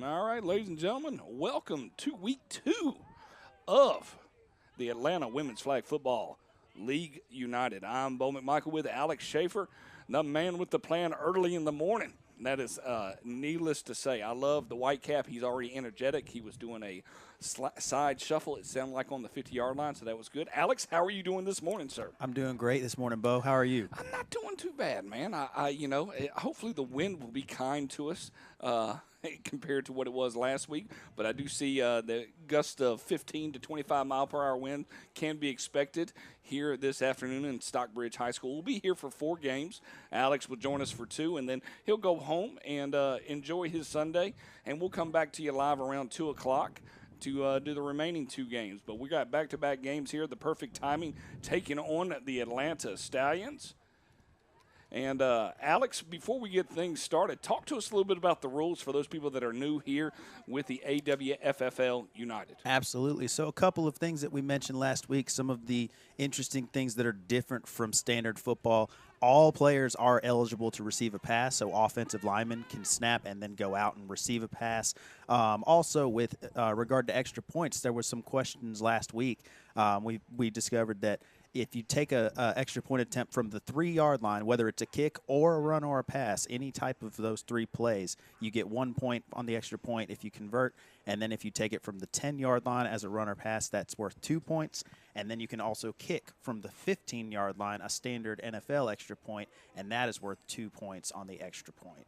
All right, ladies and gentlemen, welcome to week 2 of the Atlanta Women's Flag Football League United. I'm Bo McMichael with Alex Schaefer, the man with the plan early in the morning. That is needless to say. I love the white cap. He's already energetic. He was doing a side shuffle. It sounded like on the 50-yard line, so that was good. Alex, how are you doing this morning, sir? I'm doing great this morning, Bo. How are you? I'm not doing too bad, man. Hopefully the wind will be kind to us compared to what it was last week. But I do see the gust of 15 to 25 mile per hour wind can be expected here this afternoon in Stockbridge High School. We'll be here for 4 games. Alex will join us for 2, and then he'll go home and enjoy his Sunday. And we'll come back to you live around 2 o'clock to do the remaining 2 games. But we got back-to-back games here, the perfect timing, taking on the Atlanta Stallions. And, Alex, before we get things started, talk to us a little bit about the rules for those people that are new here with the AWFFL United. Absolutely. So a couple of things that we mentioned last week, some of the interesting things that are different from standard football. All players are eligible to receive a pass, so offensive linemen can snap and then go out and receive a pass. Also, with regard to extra points, there were some questions last week. We discovered that if you take a extra point attempt from the 3-yard line, whether it's a kick or a run or a pass, any type of those 3 plays, you get 1 point on the extra point if you convert. And then if you take it from the 10-yard line as a run or pass, that's worth 2 points. And then you can also kick from the 15-yard line, a standard NFL extra point, and that is worth 2 points on the extra point.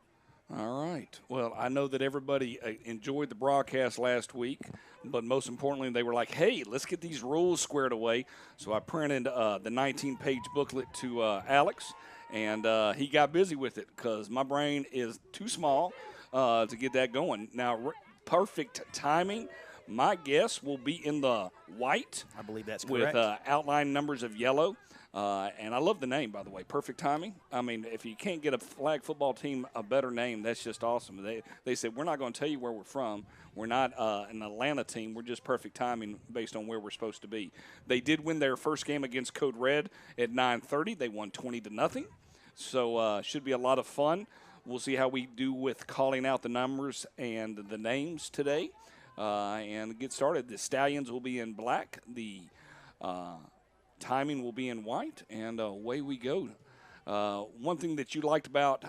All right. Well, I know that everybody enjoyed the broadcast last week, but most importantly, they were like, hey, let's get these rules squared away. So I printed the 19-page booklet to Alex, and he got busy with it because my brain is too small to get that going. Now, perfect timing. My guess will be in the white. I believe that's correct. With outline numbers of yellow. And I love the name, by the way, Perfect Timing. I mean, if you can't get a flag football team a better name, that's just awesome. They said, we're not going to tell you where we're from. We're not an Atlanta team. We're just Perfect Timing based on where we're supposed to be. They did win their first game against Code Red at 9:30. They won 20-0. So should be a lot of fun. We'll see how we do with calling out the numbers and the names today. And get started. The Stallions will be in black. The timing will be in white, and away we go. One thing that you liked about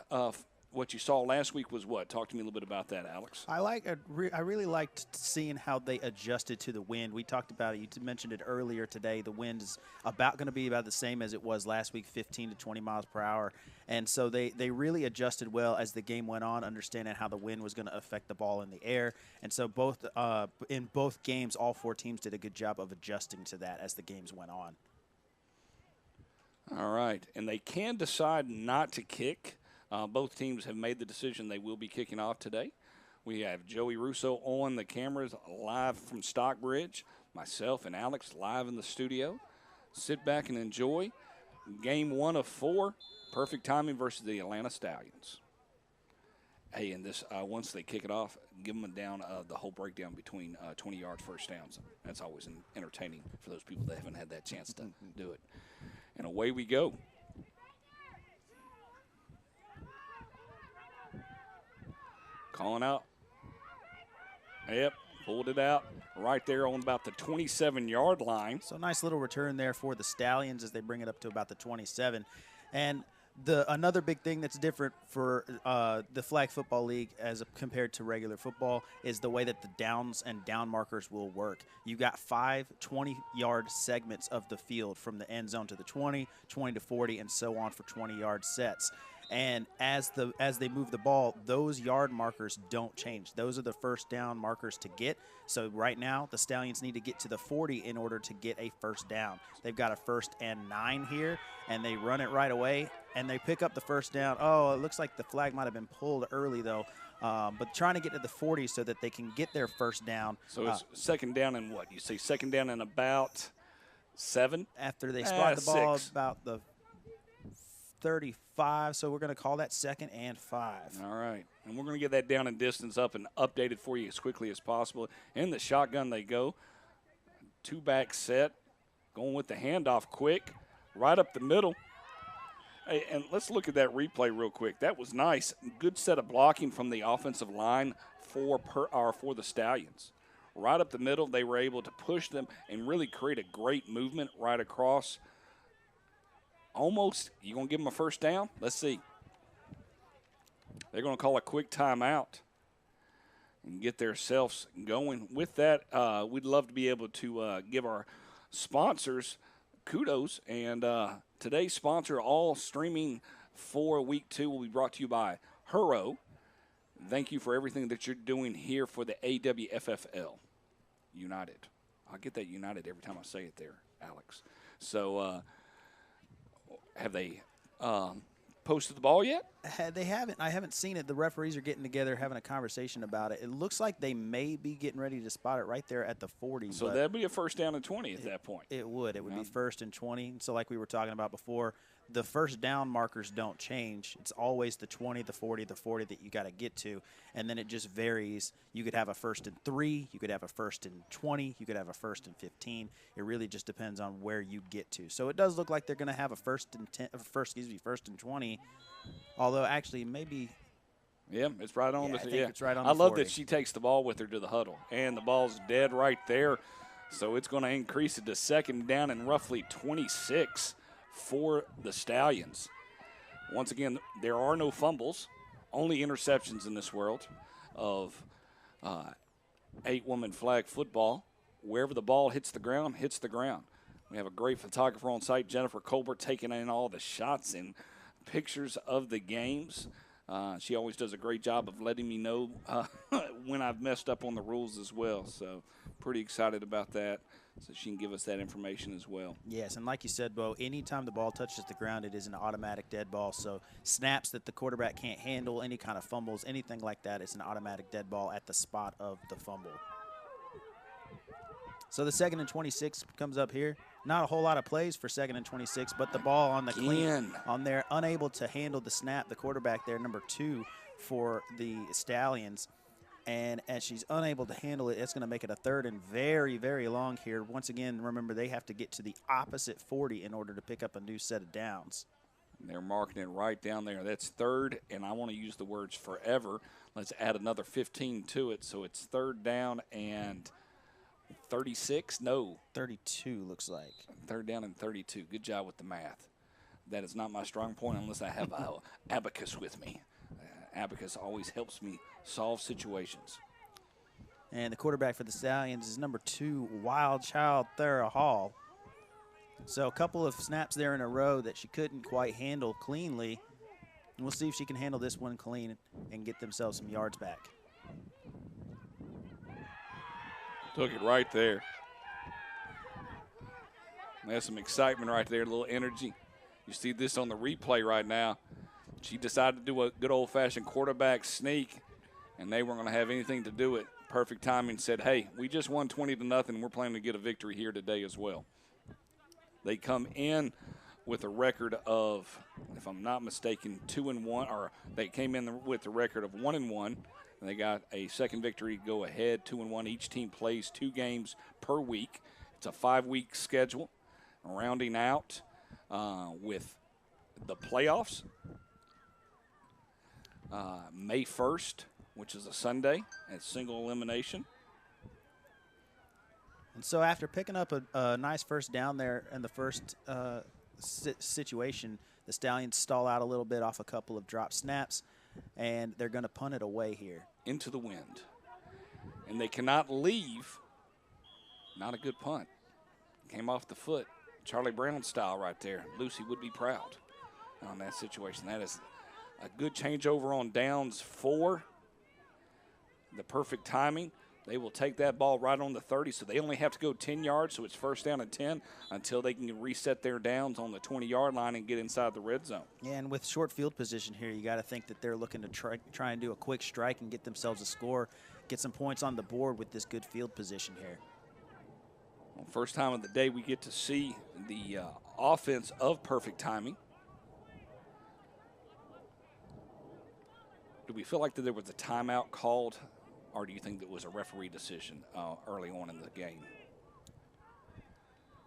what you saw last week was what? Talk to me a little bit about that, Alex. I really liked seeing how they adjusted to the wind. We talked about it. You mentioned it earlier today. The wind is going to be about the same as it was last week, 15 to 20 miles per hour. And so they really adjusted well as the game went on, understanding how the wind was going to affect the ball in the air. And so in both games, all 4 teams did a good job of adjusting to that as the games went on. All right. And they can decide not to kick. Both teams have made the decision they will be kicking off today. We have Joey Russo on the cameras live from Stockbridge, myself and Alex live in the studio. Sit back and enjoy game 1 of 4, Perfect Timing versus the Atlanta Stallions. Hey, and this once they kick it off, give them the whole breakdown between 20 yards first downs. That's always entertaining for those people that haven't had that chance to do it. And away we go. Calling out. Yep, pulled it out right there on about the 27-yard line. So nice little return there for the Stallions as they bring it up to about the 27. And another big thing that's different for the Flag Football League as compared to regular football is the way that the downs and down markers will work. You've got 5 20-yard segments of the field from the end zone to the 20, 20 to 40, and so on for 20-yard sets. And as they move the ball, those yard markers don't change. Those are the first down markers to get. So right now, the Stallions need to get to the 40 in order to get a first down. They've got a 1st and 9 here, and they run it right away, and they pick up the first down. Oh, it looks like the flag might have been pulled early, though. But trying to get to the 40 so that they can get their first down. So it's second down and what? You say second down and about 7? After they spot the ball 6. about the 35, so we're going to call that 2nd and 5. All right, and we're going to get that down in distance up and updated for you as quickly as possible. In the shotgun they go. 2-back set, going with the handoff quick, right up the middle. Hey, and let's look at that replay real quick. That was nice. Good set of blocking from the offensive line for the Stallions. Right up the middle, they were able to push them and really create a great movement right across. Almost, you going to give them a first down? Let's see. They're going to call a quick timeout and get themselves going. With that, we'd love to be able to give our sponsors kudos. And today's sponsor, all streaming for week 2, will be brought to you by Hurro. Thank you for everything that you're doing here for the AWFFL United. I get that United every time I say it there, Alex. So have they posted the ball yet? They haven't. I haven't seen it. The referees are getting together, having a conversation about it. It looks like they may be getting ready to spot it right there at the 40. So that'd be a first down and 20 at that point. It would. It would be first and 20. So like we were talking about before, the first down markers don't change. It's always the 20, the 40, the 40 that you got to get to, and then it just varies. You could have a first and 3. You could have a first and 20. You could have a first and 15. It really just depends on where you get to. So it does look like they're going to have a first and 20. Although actually maybe. Yeah, it's right on I think it's right on the I love 40. that she takes the ball with her to the huddle, and the ball's dead right there. So it's going to increase it to second down and roughly 26 for the Stallions. Once again, there are no fumbles, only interceptions in this world of 8-woman flag football. Wherever the ball hits the ground, hits the ground. We have a great photographer on site, Jennifer Colbert, taking in all the shots and pictures of the games. She always does a great job of letting me know when I've messed up on the rules as well. So pretty excited about that, so she can give us that information as well. Yes, and like you said, Bo, anytime the ball touches the ground, it is an automatic dead ball. So snaps that the quarterback can't handle, any kind of fumbles, anything like that, it's an automatic dead ball at the spot of the fumble. So the 2nd and 26 comes up here. Not a whole lot of plays for 2nd and 26, but the ball on the clean, on there, unable to handle the snap. The quarterback there, number 2 for the Stallions. And as she's unable to handle it, it's going to make it a 3rd and very, very long here. Once again, remember, they have to get to the opposite 40 in order to pick up a new set of downs. They're marking it right down there. That's 3rd, and I want to use the words forever. Let's add another 15 to it, so it's 3rd down and 36? No. 32 looks like. 3rd down and 32. Good job with the math. That is not my strong point unless I have abacus with me. Abacus always helps me solve situations. And the quarterback for the Stallions is number 2, Wild Child Thera Hall. So a couple of snaps there in a row that she couldn't quite handle cleanly. And we'll see if she can handle this one clean and get themselves some yards back. Took it right there. There's some excitement right there, a little energy. You see this on the replay right now. She decided to do a good old-fashioned quarterback sneak, and they weren't going to have anything to do it. Perfect timing. Said, hey, we just won 20-0. We're planning to get a victory here today as well. They come in with a record of, if I'm not mistaken, 2-1, or they came in with a record of 1-1. And they got a second victory, go ahead, 2-1. Each team plays 2 games per week. It's a 5-week schedule, rounding out with the playoffs. May 1st, which is a Sunday, at single elimination. And so after picking up a nice first down there in the first situation, the Stallions stall out a little bit off a couple of drop snaps, and they're going to punt it away here. Into the wind. And they cannot leave. Not a good punt. Came off the foot. Charlie Brown style right there. Lucy would be proud on that situation. That is a good changeover on downs 4. The perfect timing. They will take that ball right on the 30, so they only have to go 10 yards, so it's first down and 10 until they can reset their downs on the 20-yard line and get inside the red zone. Yeah, and with short field position here, you got to think that they're looking to try and do a quick strike and get themselves a score, get some points on the board with this good field position here. Well, first time of the day we get to see the offense of perfect timing. Do we feel like that there was a timeout called, or do you think that was a referee decision early on in the game?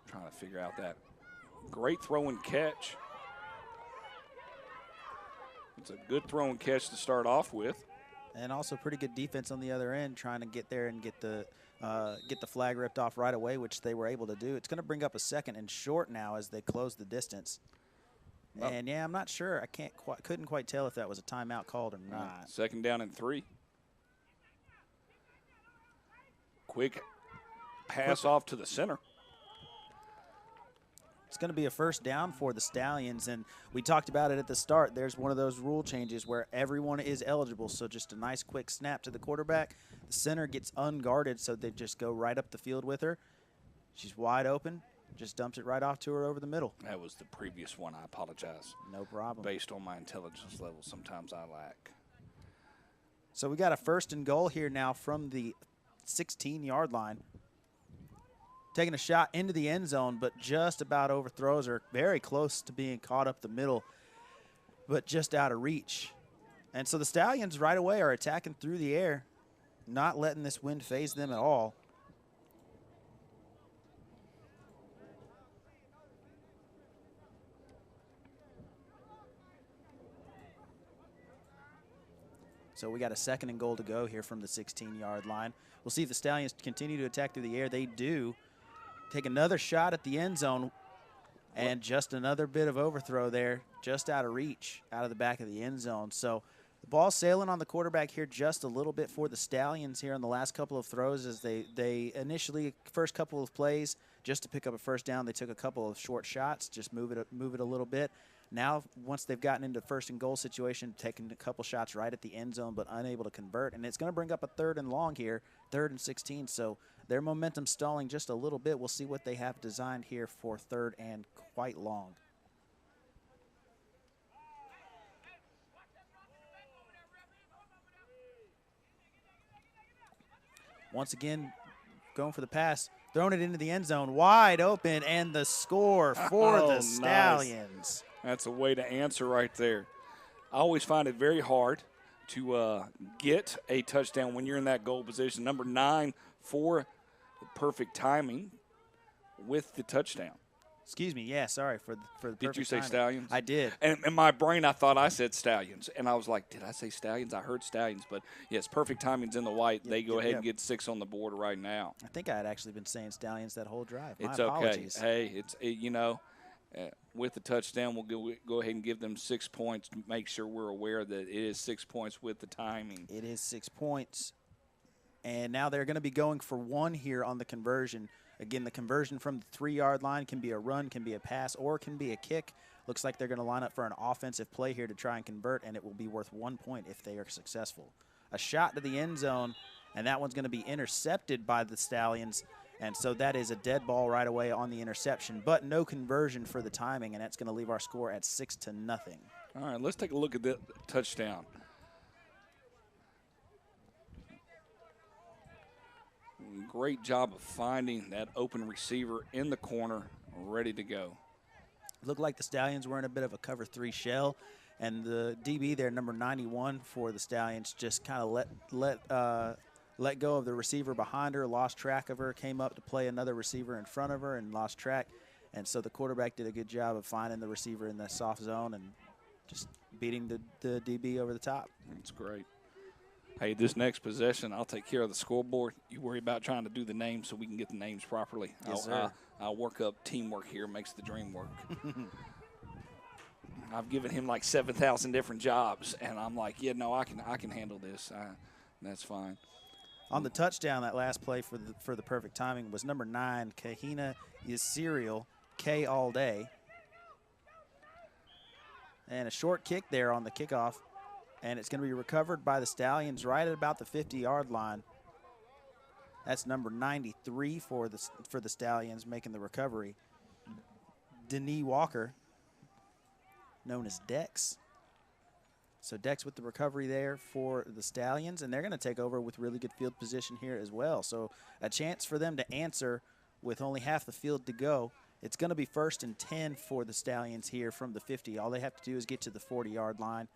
I'm trying to figure out that. Great throw and catch. It's a good throw and catch to start off with. And also pretty good defense on the other end, trying to get there and get the flag ripped off right away, which they were able to do. It's going to bring up a 2nd and short now as they close the distance. Oh. And yeah, I'm not sure. Couldn't quite tell if that was a timeout called or not. 2nd down and 3. Quick pass off to the center. It's going to be a 1st down for the Stallions, and we talked about it at the start. There's one of those rule changes where everyone is eligible, so just a nice quick snap to the quarterback. The center gets unguarded, so they just go right up the field with her. She's wide open, just dumps it right off to her over the middle. That was the previous one. I apologize. No problem. Based on my intelligence level, sometimes I lack. So we got a 1st and goal here now from the 16-yard line. Taking a shot into the end zone, but just about overthrows her. Very close to being caught up the middle, but just out of reach. And so the Stallions right away are attacking through the air, not letting this wind phase them at all. So we got a 2nd and goal to go here from the 16-yard line. We'll see if the Stallions continue to attack through the air. They do. Take another shot at the end zone, and just another bit of overthrow there, just out of reach, out of the back of the end zone. So the ball's sailing on the quarterback here just a little bit for the Stallions here on the last couple of throws as they initially, first couple of plays, just to pick up a 1st down, they took a couple of short shots, just move it a little bit. Now, once they've gotten into 1st and goal situation, taking a couple shots right at the end zone, but unable to convert. And it's going to bring up a 3rd and long here, 3rd and 16. So their momentum stalling just a little bit. We'll see what they have designed here for 3rd and quite long. Once again, going for the pass, throwing it into the end zone, wide open, and the score for the Stallions. Nice. That's a way to answer right there. I always find it very hard to get a touchdown when you're in that goal position. Number 9 for perfect timing with the touchdown. Excuse me. Yeah, sorry for the perfect Did you say timing. Stallions? I did. And in my brain, I thought I said Stallions. And I was like, did I say Stallions? I heard Stallions. But, yes, perfect timing's in the white. They go ahead and get 6 on the board right now. I think I had actually been saying Stallions that whole drive. It's My apologies. okay. Hey, with the touchdown, we'll go ahead and give them 6 points to make sure we're aware that it is 6 points with the timing. It is 6 points. And now they're going to be going for 1 here on the conversion. Again, the conversion from the 3-yard line can be a run, can be a pass, or can be a kick. Looks like they're going to line up for an offensive play here to try and convert, and it will be worth 1 point if they are successful. A shot to the end zone, and that one's going to be intercepted by the Stallions. And so that is a dead ball right away on the interception, but no conversion for the timing, and that's going to leave our score at 6-0. All right, let's take a look at the touchdown. Great job of finding that open receiver in the corner, ready to go. Looked like the Stallions were in a bit of a cover 3 shell, and the DB there, number 91 for the Stallions, just kind of let go of the receiver behind her, lost track of her, came up to play another receiver in front of her and lost track. And so the quarterback did a good job of finding the receiver in the soft zone and just beating the DB over the top. That's great. Hey, this next possession, I'll take care of the scoreboard. You worry about trying to do the names so we can get the names properly. Yes, sir. I'll work up teamwork here, makes the dream work. I've given him like 7,000 different jobs, and I'm like, yeah, no, I can handle this. That's fine. On the touchdown, that last play for the perfect timing was number 9, Kahina Yisiriel, K all day. And a short kick there on the kickoff. And it's going to be recovered by the Stallions right at about the 50-yard line. That's number 93 for the Stallions making the recovery. Denise Walker, known as Dex. So Dex with the recovery there for the Stallions, and they're going to take over with really good field position here as well. So a chance for them to answer with only half the field to go. It's going to be 1st and 10 for the Stallions here from the 50. All they have to do is get to the 40-yard line,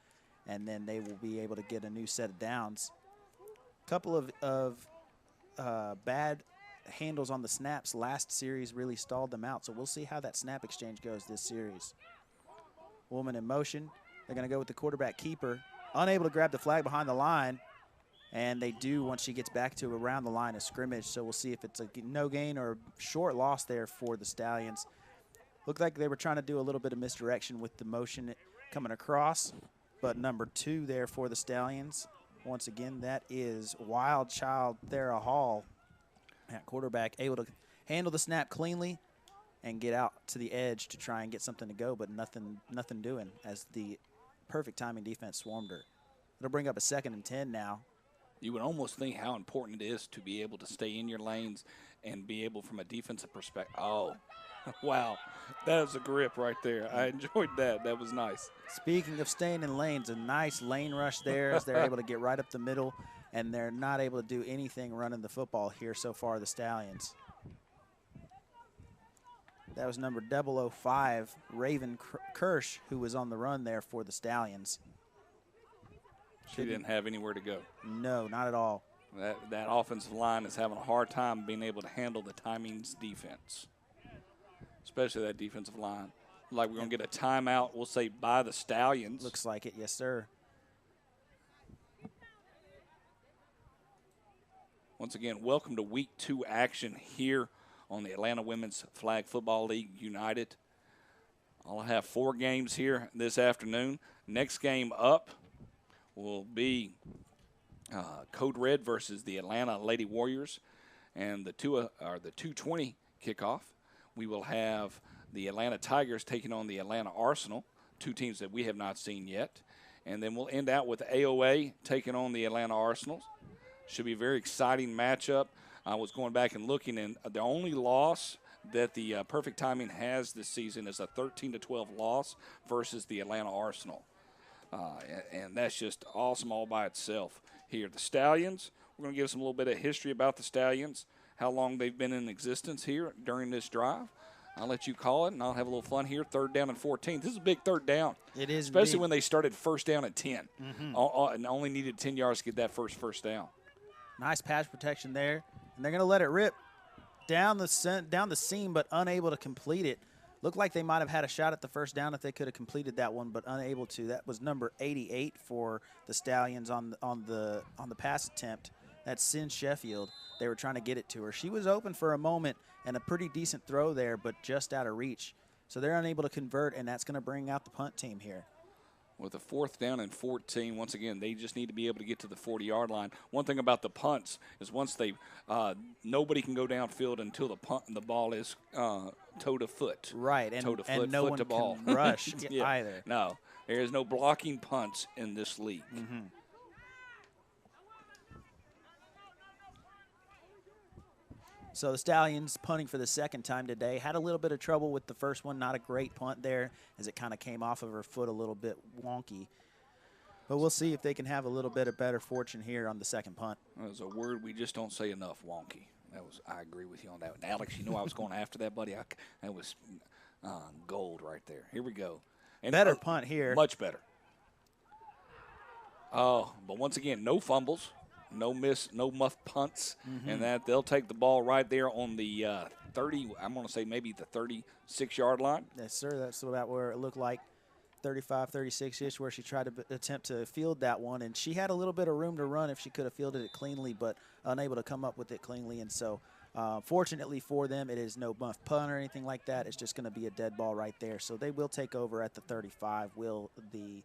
and then they will be able to get a new set of downs. A couple of bad handles on the snaps last series really stalled them out, so we'll see how that snap exchange goes this series. Woman in motion, They're going to go with the quarterback keeper. Unable to grab the flag behind the line. And they do once she gets back to around the line of scrimmage. So we'll see if it's a no gain or short loss there for the Stallions. Looked like they were trying to do a little bit of misdirection with the motion coming across. But number 2 there for the Stallions. Once again, that is Wild Child Thera Hall. That quarterback able to handle the snap cleanly and get out to the edge to try and get something to go, but nothing doing as the perfect timing defense swarmed her. It'll bring up a 2nd and 10 now. You would almost think how important it is to be able to stay in your lanes and be able from a defensive perspective. Oh, wow. That was a grip right there. I enjoyed that. That was nice. Speaking of staying in lanes, a nice lane rush there as they're able to get right up the middle, and they're not able to do anything running the football here so far, the Stallions. That was number 005, Raven Kirsch, who was on the run there for the Stallions. She didn't have anywhere to go. No, not at all. That offensive line is having a hard time being able to handle the timings defense, especially that defensive line. Like we're going to get a timeout, we'll say, by the Stallions. Looks like it, yes, sir. Once again, welcome to Week 2 action here on the Atlanta Women's Flag Football League United. I'll have 4 games here this afternoon. Next game up will be Code Red versus the Atlanta Lady Warriors, and the 2:20 kickoff. We will have the Atlanta Tigers taking on the Atlanta Arsenal, 2 teams that we have not seen yet, and then we'll end out with AOA taking on the Atlanta Arsenals. Should be a very exciting matchup. I was going back and looking, and the only loss that the Perfect Timing has this season is a 13-12 loss versus the Atlanta Arsenal. And that's just awesome all by itself here. The Stallions, we're going to give some a little bit of history about the Stallions, how long they've been in existence here during this drive. I'll let you call it, and I'll have a little fun here. 3rd down and 14. This is a big 3rd down. It is, especially indeed. when they started 1st down at 10 and only needed 10 yards to get that first down. Nice pass protection there, and they're going to let it rip down the seam, but unable to complete it. Looked like they might have had a shot at the 1st down if they could have completed that one, but unable to. That was number 88 for the Stallions on the pass attempt. That's Sin Sheffield. They were trying to get it to her. She was open for a moment and a pretty decent throw there, but just out of reach. So they're unable to convert, and that's going to bring out the punt team here. With a 4th down and 14, once again, they just need to be able to get to the 40-yard line. One thing about the punts is once they nobody can go downfield until the ball is toe to foot. Right, and, toe to and foot, no foot one to ball. can rush yeah. either. No, there is no blocking punts in this league. So the Stallions punting for the 2nd time today. Had a little bit of trouble with the first one. Not a great punt there as it kind of came off of her foot a little bit wonky. But we'll see if they can have a little bit of better fortune here on the 2nd punt. That was a word we just don't say enough, wonky. I agree with you on that. And Alex, you know I was going after that, buddy. That was gold right there. Here we go. And better punt here. Much better. Oh, but once again, no fumbles. No muff punts, and that they'll take the ball right there on the 30. I'm going to say maybe the 36-yard line. Yes, sir. That's about where it looked like, 35, 36-ish, where she tried to attempt to field that one, and she had a little bit of room to run if she could have fielded it cleanly, but unable to come up with it cleanly. And so, fortunately for them, it is no muff punt or anything like that. It's just going to be a dead ball right there. So they will take over at the 35. Will the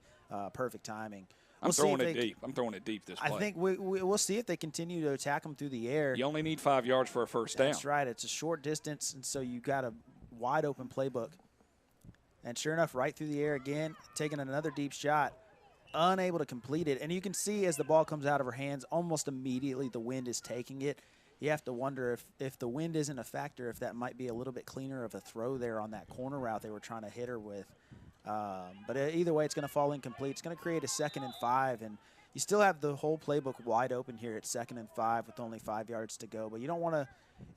Perfect Timing. I'm throwing it deep. I'm throwing it deep this play. I think we'll see if they continue to attack them through the air. You only need 5 yards for a 1st down. That's right. It's a short distance, and so you got a wide open playbook. And sure enough, right through the air again, taking another deep shot, unable to complete it. And you can see as the ball comes out of her hands, almost immediately the wind is taking it. You have to wonder if the wind isn't a factor, if that might be a little bit cleaner of a throw there on that corner route they were trying to hit her with. But either way, it's going to fall incomplete. It's going to create a 2nd and 5, and you still have the whole playbook wide open here at 2nd and 5 with only 5 yards to go. But you don't want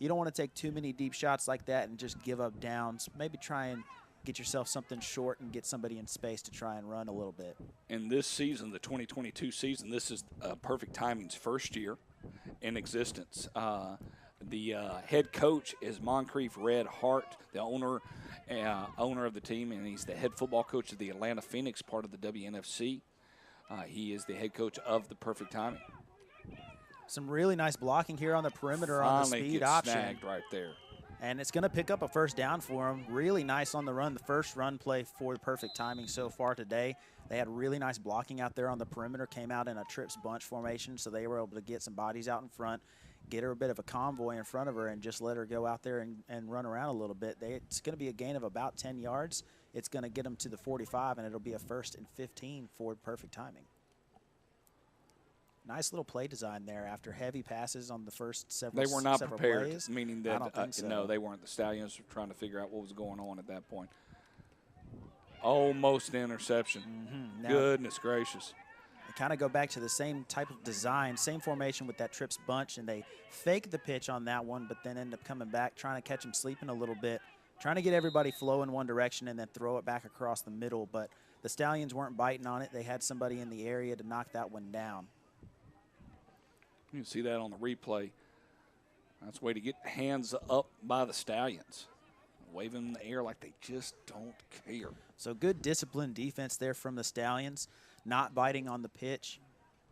to take too many deep shots like that and just give up downs. Maybe try and get yourself something short and get somebody in space to try and run a little bit. In this season, the 2022 season, this is Perfect Timing's 1st year in existence. The head coach is Moncrief Red Hart, the owner of the team, and he's the head football coach of the Atlanta Phoenix, part of the WNFC. He is the head coach of the Perfect Timing. Some really nice blocking here on the perimeter Finally on the speed option. Snagged right there. And it's going to pick up a first down for him. Really nice on the run. The first run play for the Perfect Timing so far today. They had really nice blocking out there on the perimeter, came out in a trips bunch formation, so they were able to get some bodies out in front, get her a bit of a convoy in front of her, and just let her go out there and run around a little bit. It's going to be a gain of about 10 yards. It's going to get them to the 45, and it'll be a 1st and 15 for Perfect Timing. Nice little play design there after heavy passes on the first several They were not prepared, plays. meaning that, so. No, they weren't. The Stallions were trying to figure out what was going on at that point. Almost an interception. Goodness gracious. They kind of go back to the same type of design, same formation with that trips bunch, and they fake the pitch on that one, but then end up coming back, trying to catch them sleeping a little bit, trying to get everybody flow in one direction and then throw it back across the middle. But the Stallions weren't biting on it. They had somebody in the area to knock that one down. You can see that on the replay. That's a way to get hands up by the Stallions. Waving in the air like they just don't care. So good disciplined defense there from the Stallions. Not biting on the pitch,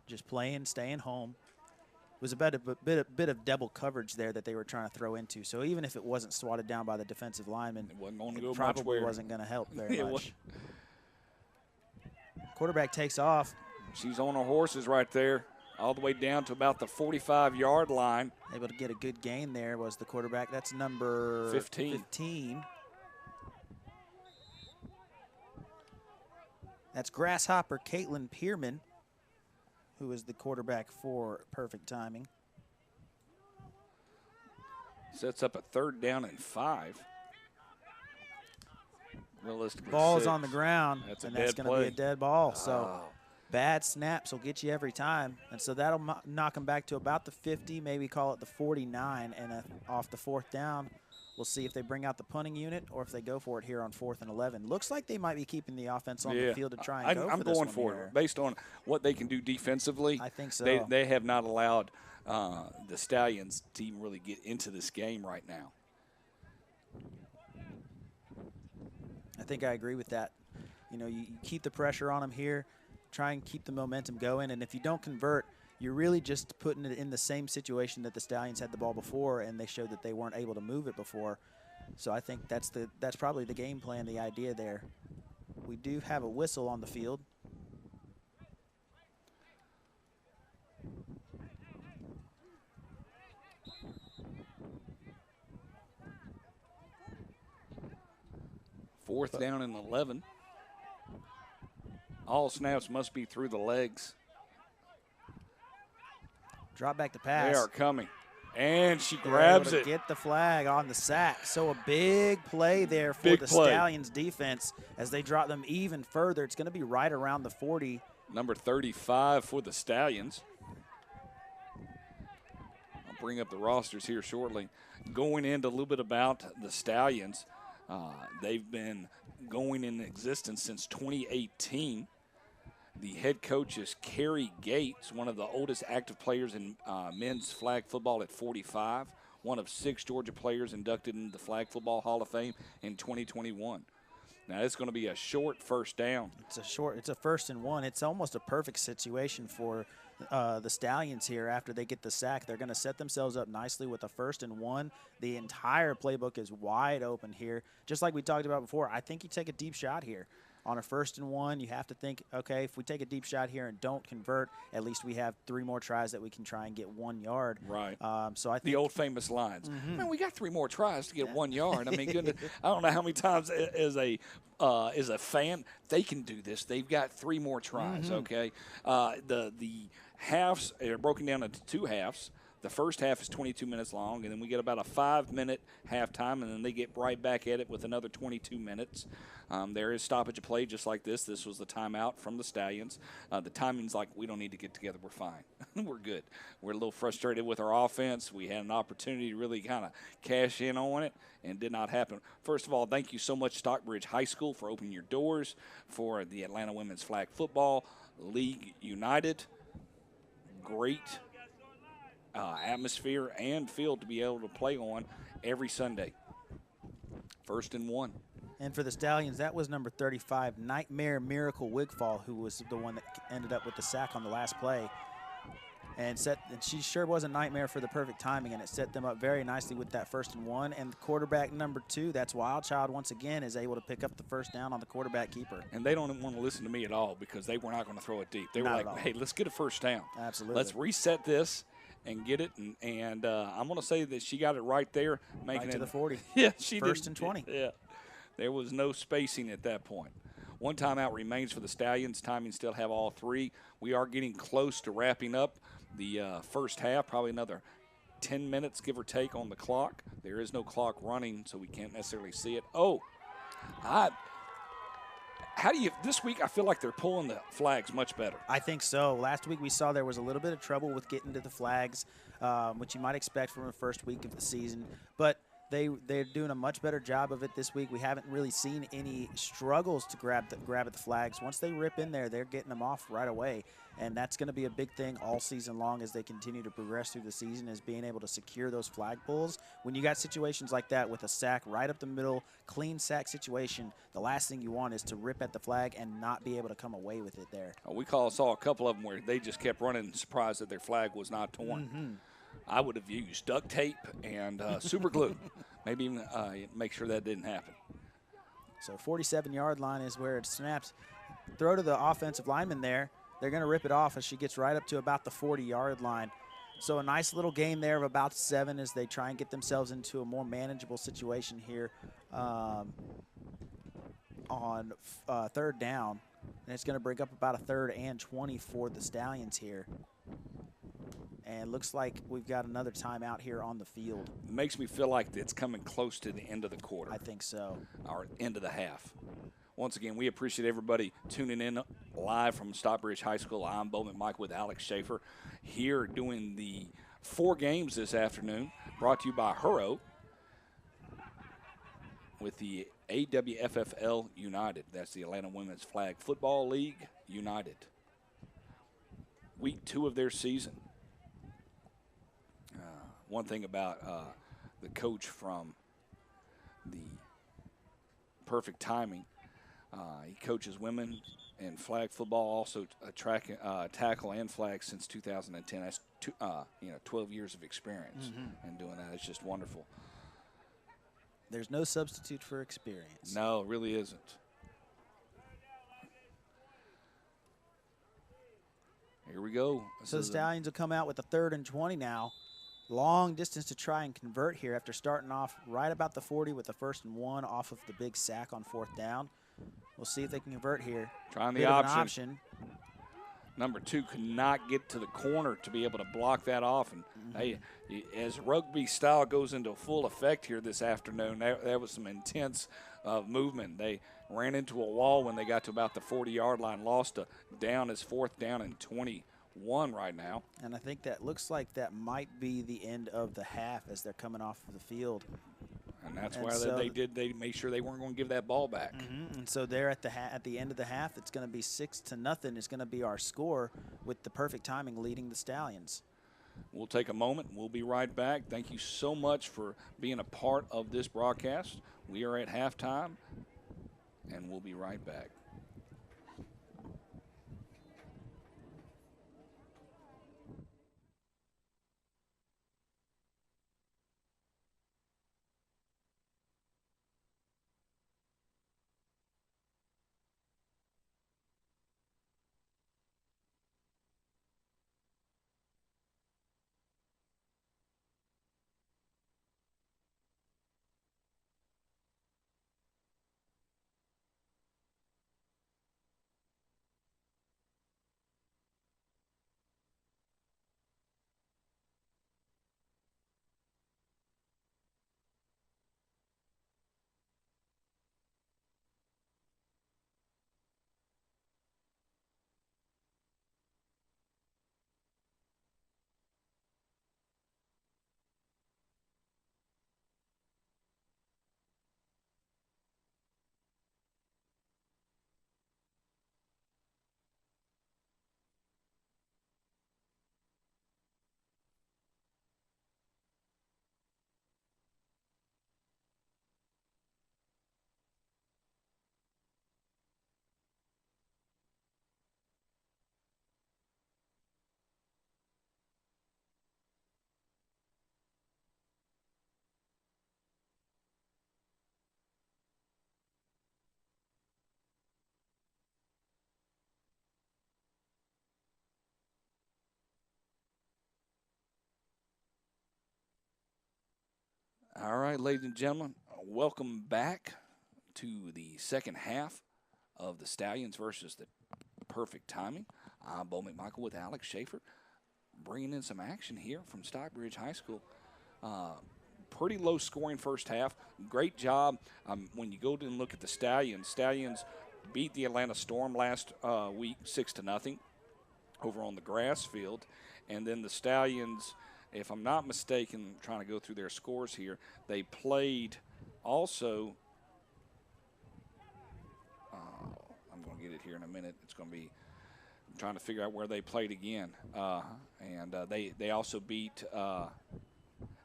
just playing, staying home. It was a bit of double coverage there that they were trying to throw into. So even if it wasn't swatted down by the defensive lineman, it probably wasn't going to help very much. Quarterback takes off. She's on her horses right there, all the way down to about the 45-yard line. Able to get a good gain there was the quarterback. That's number 15. That's Grasshopper Caitlin Pierman, who is the quarterback for Perfect Timing. Sets up a 3rd down and 5. Realistically, ball 6. is on the ground, That's and that's going to be a dead ball. So bad snaps will get you every time. And so that'll knock them back to about the 50, maybe call it the 49. And off the 4th down, we'll see if they bring out the punting unit or if they go for it here on 4th and 11. Looks like they might be keeping the offense on the field to try and go for this one. I'm going for it. Based on what they can do defensively, I think so. They have not allowed the Stallions to even really get into this game right now. I think I agree with that. You know, you keep the pressure on them here, try and keep the momentum going, and if you don't convert, you're really just putting it in the same situation that the Stallions had the ball before, and they showed that they weren't able to move it before. So I think that's probably the game plan, the idea there. We do have a whistle on the field. Fourth down and 11. All snaps must be through the legs. Drop back to pass. They are coming. And she grabs it. Get the flag on the sack. So a big play there for the Stallions defense as they drop them even further. It's going to be right around the 40. Number 35 for the Stallions. I'll bring up the rosters here shortly. Going into a little bit about the Stallions, they've been going in existence since 2018. The head coach is Carrie Gates, one of the oldest active players in men's flag football at 45, one of 6 Georgia players inducted into the Flag Football Hall of Fame in 2021. Now it's going to be a short first down. It's a 1st and 1. It's almost a perfect situation for the Stallions here after they get the sack. They're going to set themselves up nicely with a 1st and 1. The entire playbook is wide open here. Just like we talked about before, I think you take a deep shot here. On a 1st and 1, you have to think, okay, if we take a deep shot here and don't convert, at least we have 3 more tries that we can try and get 1 yard. Right. So I think the old famous lines. Man, we got 3 more tries to get 1 yard. I mean, goodness, I don't know how many times as a fan they can do this. They've got 3 more tries. Okay. The halves are broken down into 2 halves. The first half is 22 minutes long, and then we get about a 5-minute halftime, and then they get right back at it with another 22 minutes. There is stoppage of play just like this. This was the timeout from the Stallions. The timing's like, we don't need to get together. We're fine. We're good. We're a little frustrated with our offense. We had an opportunity to really kind of cash in on it, and did not happen. First of all, thank you so much, Stockbridge High School, for opening your doors for the Atlanta Women's Flag Football League United. Great atmosphere and field to be able to play on every Sunday. 1st and 1. And for the Stallions, that was number 35, Nightmare Miracle Wigfall, who was the one that ended up with the sack on the last play. And she sure was a nightmare for the perfect timing, and it set them up very nicely with that 1st and 1. And the quarterback number 2, that's Wildchild, once again, is able to pick up the first down on the quarterback keeper. And they don't want to listen to me at all because they were not going to throw it deep. They were like, hey, let's get a first down. Absolutely. Let's reset this and get it. And I'm going to say that she got it right there. Making it to the 40. Yeah, she did. 1st and 20. Yeah. There was no spacing at that point. One timeout remains for the Stallions. Timing still have all 3. We are getting close to wrapping up the first half, probably another 10 minutes, give or take, on the clock. There is no clock running, so we can't necessarily see it. This week I feel like they're pulling the flags much better. I think so. Last week we saw there was a little bit of trouble with getting to the flags, which you might expect from the first week of the season. But they're doing a much better job of it this week. We haven't really seen any struggles to grab at the flags. Once they rip in there, they're getting them off right away. And that's going to be a big thing all season long as they continue to progress through the season, is being able to secure those flag pulls. When you got situations like that with a sack right up the middle, clean sack situation, the last thing you want is to rip at the flag and not be able to come away with it there. We saw a couple of them where they just kept running, surprised that their flag was not torn. Mm-hmm. I would have used duct tape and super glue. Maybe even make sure that didn't happen. So 47-yard line is where it snaps. Throw to the offensive lineman there. They're going to rip it off as she gets right up to about the 40-yard line. So a nice little gain there of about 7 as they try and get themselves into a more manageable situation here on 3rd down. And it's going to bring up about a 3rd and 20 for the Stallions here. And looks like we've got another timeout here on the field. It makes me feel like it's coming close to the end of the quarter. I think so. Or end of the half. Once again, we appreciate everybody tuning in live from Stockbridge High School. I'm Bowman Mike with Alex Schaefer here doing the 4 games this afternoon, brought to you by Hurrow with the AWFFL United. That's the Atlanta Women's Flag Football League United. Week 2 of their season. One thing about the coach from the Perfect Timing, he coaches women in flag football, also tackle and flag since 2010. That's 12 years of experience in doing that. It's just wonderful. There's no substitute for experience. No, it really isn't. Here we go. So the Stallions will come out with a 3rd and 20 now. Long distance to try and convert here after starting off right about the 40 with the 1st and 1 off of the big sack on 4th down. We'll see if they can convert here. Trying the option. Number 2 could not get to the corner to be able to block that off. And hey, as rugby style goes into full effect here this afternoon, there was some intense movement. They ran into a wall when they got to about the 40-yard line, lost a down as 4th down and 21 right now. And I think that looks like that might be the end of the half as they're coming off of the field. And that's why they made sure they weren't going to give that ball back. And so there at the end of the half, it's going to be 6-0 is going to be our score with the Perfect Timing leading the Stallions. We'll take a moment. We'll be right back. Thank you so much for being a part of this broadcast. We are at halftime, and we'll be right back. All right, ladies and gentlemen, welcome back to the second half of the Stallions versus the Perfect Timing. I'm Bo McNichol with Alex Schaefer, bringing in some action here from Stockbridge High School. Pretty low scoring first half. Great job. When you go and look at the Stallions beat the Atlanta Storm last week 6-0 over on the grass field. And then the Stallions, if I'm not mistaken, trying to go through their scores here, they played also, I'm going to get it here in a minute. It's going to be, I'm trying to figure out where they played again. And they also beat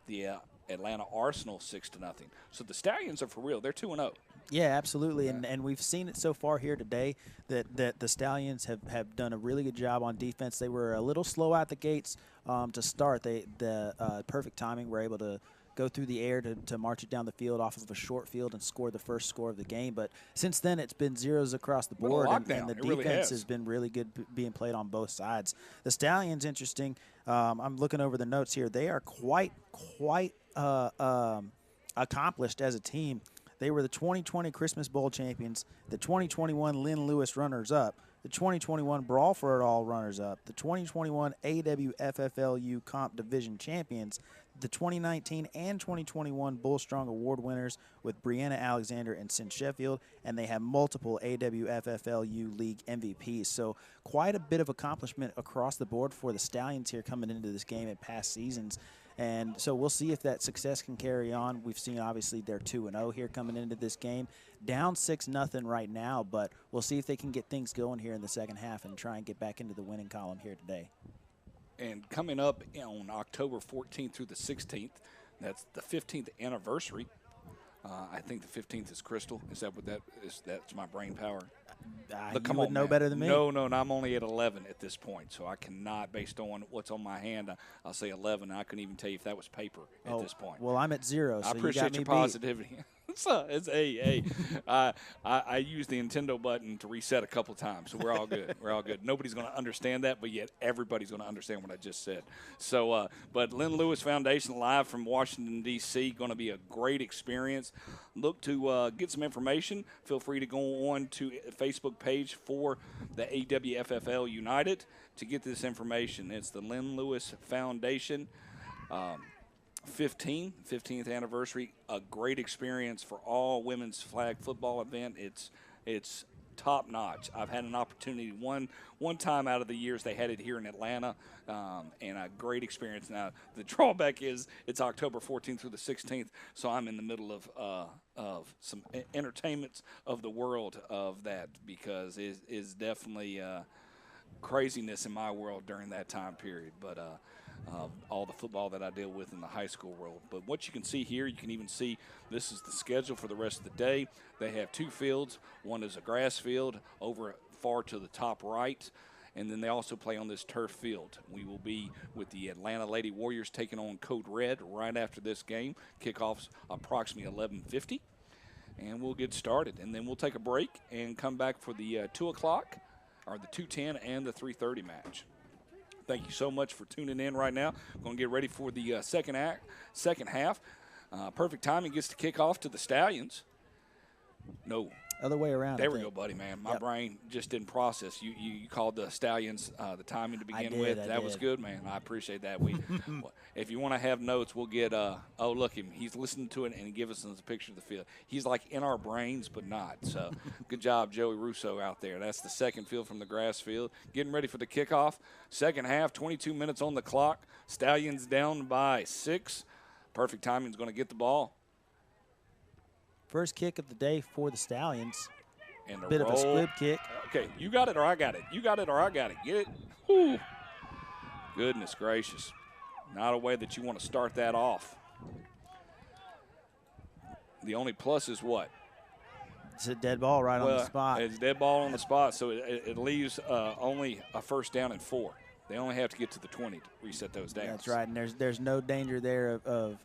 the Atlanta Arsenal 6-0. So the Stallions are for real. They're 2-0. Yeah, absolutely, and we've seen it so far here today that the Stallions have done a really good job on defense. They were a little slow out the gates to start. The Perfect Timing were able to go through the air to march it down the field off of a short field and score the first score of the game. But since then, it's been zeros across the board, and the defense has been really good being played on both sides. The Stallions, interesting. I'm looking over the notes here. They are quite accomplished as a team. They were the 2020 Christmas Bowl champions, the 2021 Lynn Lewis runners-up, the 2021 Brawl for It All runners-up, the 2021 AWFFLU Comp Division champions, the 2019 and 2021 Bull Strong Award winners with Brianna Alexander and Sin Sheffield, and they have multiple AWFFLU League MVPs. So quite a bit of accomplishment across the board for the Stallions here coming into this game in past seasons. And so we'll see if that success can carry on. We've seen, obviously, they're 2-0 here coming into this game. Down 6-0 right now, but we'll see if they can get things going here in the second half and try and get back into the winning column here today. And coming up on October 14th through the 16th, that's the 15th anniversary. I think the 15th is Crystal. Is that what that is? That's my brain power. You would know better than me. No, I'm only at 11 at this point, so I cannot, based on what's on my hand, I'll say 11. I couldn't even tell you if that was paper at this point. Well, I'm at 0, so I appreciate your positivity. I used the Nintendo button to reset a couple times, so we're all good. We're all good. Nobody's going to understand that, but yet everybody's going to understand what I just said. So, but Lynn Lewis Foundation live from Washington, D.C., going to be a great experience. Look to get some information. Feel free to go on to a Facebook page for the AWFFL United to get this information. It's the Lynn Lewis Foundation. 15th anniversary, a great experience for all women's flag football event. It's top notch. I've had an opportunity one time out of the years they had it here in Atlanta, and a great experience. Now the drawback is it's October 14th through the 16th, so I'm in the middle of some entertainments of the world of that, because it is definitely craziness in my world during that time period. But all the football that I deal with in the high school world. But what you can see here, you can even see this is the schedule for the rest of the day. They have 2 fields. One is a grass field over far to the top right, and then they also play on this turf field. We will be with the Atlanta Lady Warriors taking on Code Red right after this game. Kickoff's approximately 11:50, and we'll get started. And then we'll take a break and come back for the 2 o'clock, or the 2:10 and the 3:30 match. Thank you so much for tuning in right now. Going to get ready for the second half. Perfect Timing gets to kick off to the Stallions. No. Other way around. There we go, buddy, man. My brain just didn't process. You called the Stallions the timing to begin with. That was good, man. I appreciate that. If you want to have notes, we'll get look him. He's listening to it and give us a picture of the field. He's like in our brains, but not. So good job, Joey Russo out there. That's the second field from the grass field. Getting ready for the kickoff. Second half, 22 minutes on the clock. Stallions down by 6. Perfect Timing's going to get the ball. First kick of the day for the Stallions. And a bit roll. Of a squib kick. Okay, you got it or I got it. You got it or I got it. Get it? Whew. Goodness gracious. Not a way that you want to start that off. The only plus is what? It's a dead ball right on the spot. It's a dead ball on the spot, so it leaves only a first down and 4. They only have to get to the 20 to reset those downs. That's right, and there's no danger there of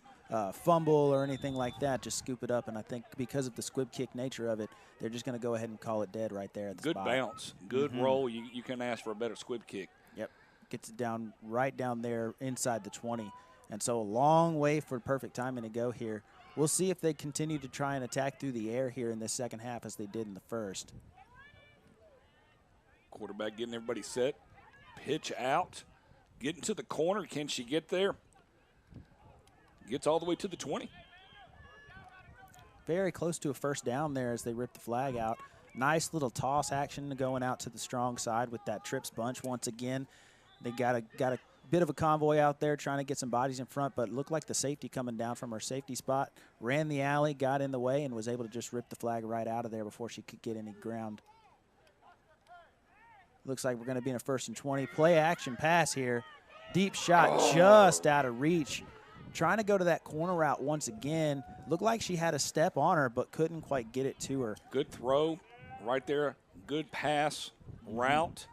fumble or anything like that. Just scoop it up, and I think because of the squib kick nature of it, they're just going to go ahead and call it dead right there at the spot. Good bounce, good roll. You couldn't ask for a better squib kick. Yep, gets it right down there inside the 20, and so a long way for Perfect Timing to go here. we'll see if they continue to try and attack through the air here in this second half as they did in the first. Quarterback getting everybody set. Pitch out. Getting to the corner. Can she get there? Gets all the way to the 20. Very close to a first down there as they rip the flag out. Nice little toss action going out to the strong side with that trips bunch. Once again, they got a bit of a convoy out there trying to get some bodies in front, but it looked like the safety coming down from her safety spot ran the alley, got in the way, and was able to just rip the flag right out of there before she could get any ground. Looks like we're going to be in a 1st and 20. Play action pass here. Deep shot just out of reach. Trying to go to that corner route once again. Looked like she had a step on her, but couldn't quite get it to her. Good throw right there. Good pass route.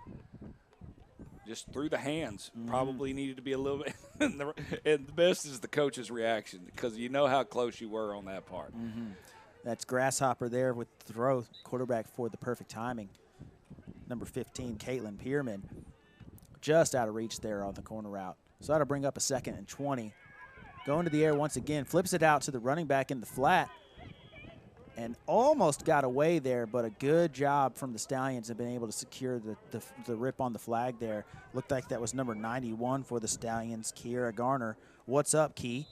Just through the hands. Probably needed to be a little bit. And the best is the coach's reaction because you know how close you were on that part. That's Grasshopper there with the throw. Quarterback for the perfect timing. Number 15, Caitlin Pierman. Just out of reach there on the corner route. So that'll bring up a 2nd and 20. Going to the air once again. Flips it out to the running back in the flat. And almost got away there, but a good job from the Stallions have been able to secure the rip on the flag there. Looked like that was number 91 for the Stallions, Kiera Garner. What's up, Key?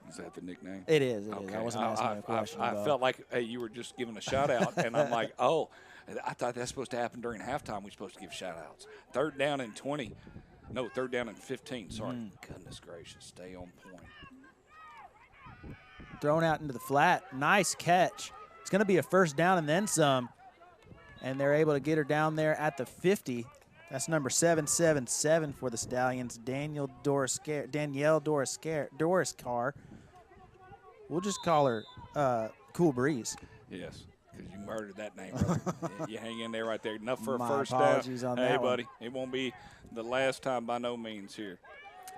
Is that the nickname? It is. It okay. is. I wasn't asking a question. I felt like you were just giving a shout out, and I'm like, oh, I thought that's supposed to happen during halftime. We're supposed to give shout outs. 3rd down and 20. No, 3rd down and 15. Sorry. Goodness gracious. Stay on point. Thrown out into the flat. Nice catch. It's going to be a 1st down and then some. And they're able to get her down there at the 50. That's number 777 for the Stallions, Danielle Doris Carr. We'll just call her Cool Breeze. Yes, because you murdered that name, brother. You hang in there right there. Enough for a My 1st down. apologies on hey, that buddy, it won't be the last time by no means here.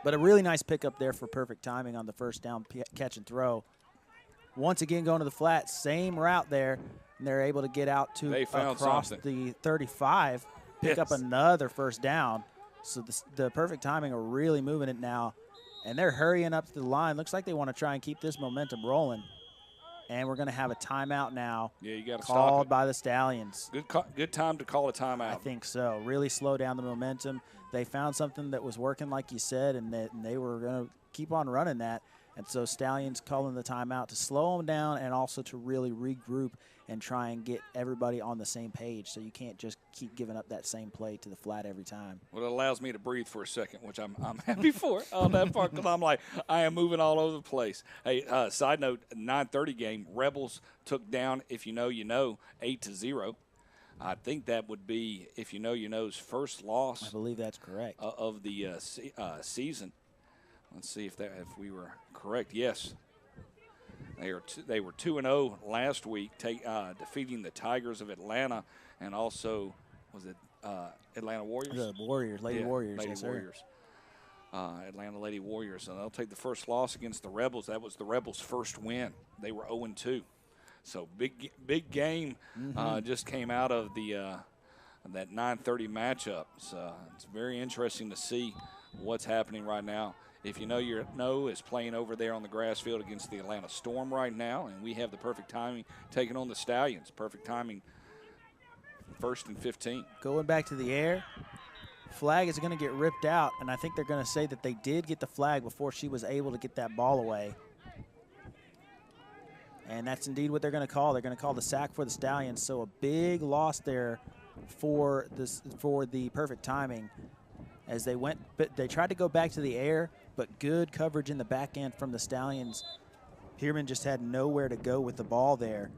But a really nice pickup there for perfect timing on the 1st down catch and throw. Once again going to the flat, same route there, and they're able to get out to across the 35, pick up another 1st down. So the perfect timing are really moving it now, and they're hurrying up to the line. Looks like they want to try and keep this momentum rolling. And we're going to have a timeout now. Yeah, you got to called stop it. by the Stallions. Good time to call a timeout. I think so. Really slow down the momentum. They found something that was working, like you said, and they were going to keep on running that. And so Stallions calling the timeout to slow them down and also to really regroup and try and get everybody on the same page. So you can't just keep giving up that same play to the flat every time. Well, it allows me to breathe for a second, which I'm happy for on that part because I'm like, I am moving all over the place. Hey, side note, 9:30 game, Rebels took down, if you know, 8-0. I think that would be, if you know's first loss. I believe that's correct. Of the season. Let's see if we were correct. Yes, they were 2-0 last week, defeating the Tigers of Atlanta, and also was it Atlanta Warriors? The Warriors, Lady Warriors, Lady yes, Warriors. Atlanta Lady Warriors, and they'll take the first loss against the Rebels. That was the Rebels' first win. They were 0-2, so big game just came out of that 9:30 matchup. So it's very interesting to see what's happening right now. If you know, is playing over there on the grass field against the Atlanta Storm right now, and we have the perfect timing taking on the Stallions. Perfect timing, 1st and 15. Going back to the air, flag is going to get ripped out, and I think they're going to say that they did get the flag before she was able to get that ball away. And that's indeed what they're going to call. They're going to call the sack for the Stallions. So a big loss there for the perfect timing. As they tried to go back to the air, but good coverage in the back end from the Stallions. Pierman just had nowhere to go with the ball there.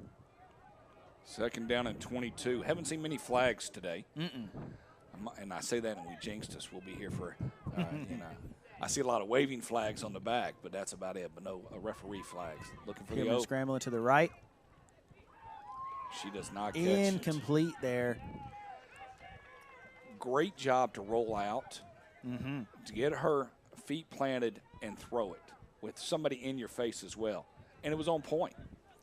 2nd down and 22. Haven't seen many flags today. And I say that and we jinxed us. We'll be here for, I see a lot of waving flags on the back, but that's about it. But no referee flags. Looking for Pierman scrambling to the right. She does not catch Incomplete there. Great job to roll out, to get her feet planted and throw it with somebody in your face as well. And it was on point.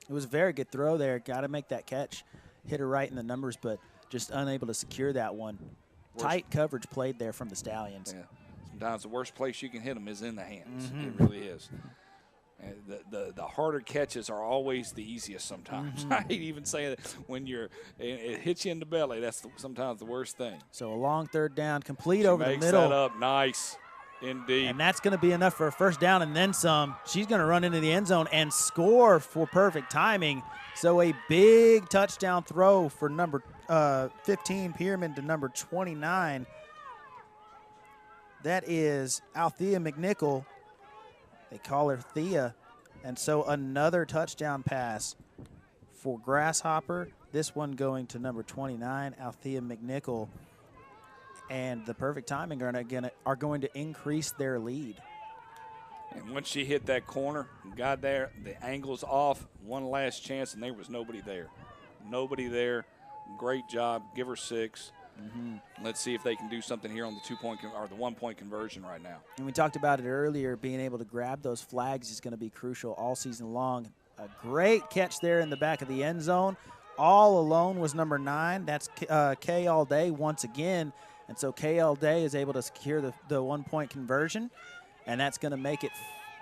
It was a very good throw there. Got to make that catch. Hit her right in the numbers, but just unable to secure that one. Tight coverage played there from the Stallions. Yeah. Sometimes the worst place you can hit them is in the hands. It really is. And the harder catches are always the easiest sometimes. I hate even saying that when it hits you in the belly. That's sometimes the worst thing. So a long third down, complete She over the makes middle. that up. Nice, indeed. And that's going to be enough for a first down and then some. She's going to run into the end zone and score for perfect timing. So a big touchdown throw for number 15, Pierman, to number 29. That is Althea Mcnichol. They call her Thea. And so another touchdown pass for Grasshopper. This one going to number 29, Althea Mcnichol. And the perfect timing are going to increase their lead. And once she hit that corner, got there, the angle's off, one last chance, and there was nobody there. Nobody there. Great job. Give her 6. Let's see if they can do something here on the 2-point or the 1-point conversion right now. And we talked about it earlier, being able to grab those flags is going to be crucial all season long. A great catch there in the back of the end zone. All alone was number 9. That's Kay All Day once again. And so Kay All Day is able to secure the 1-point conversion, and that's going to make it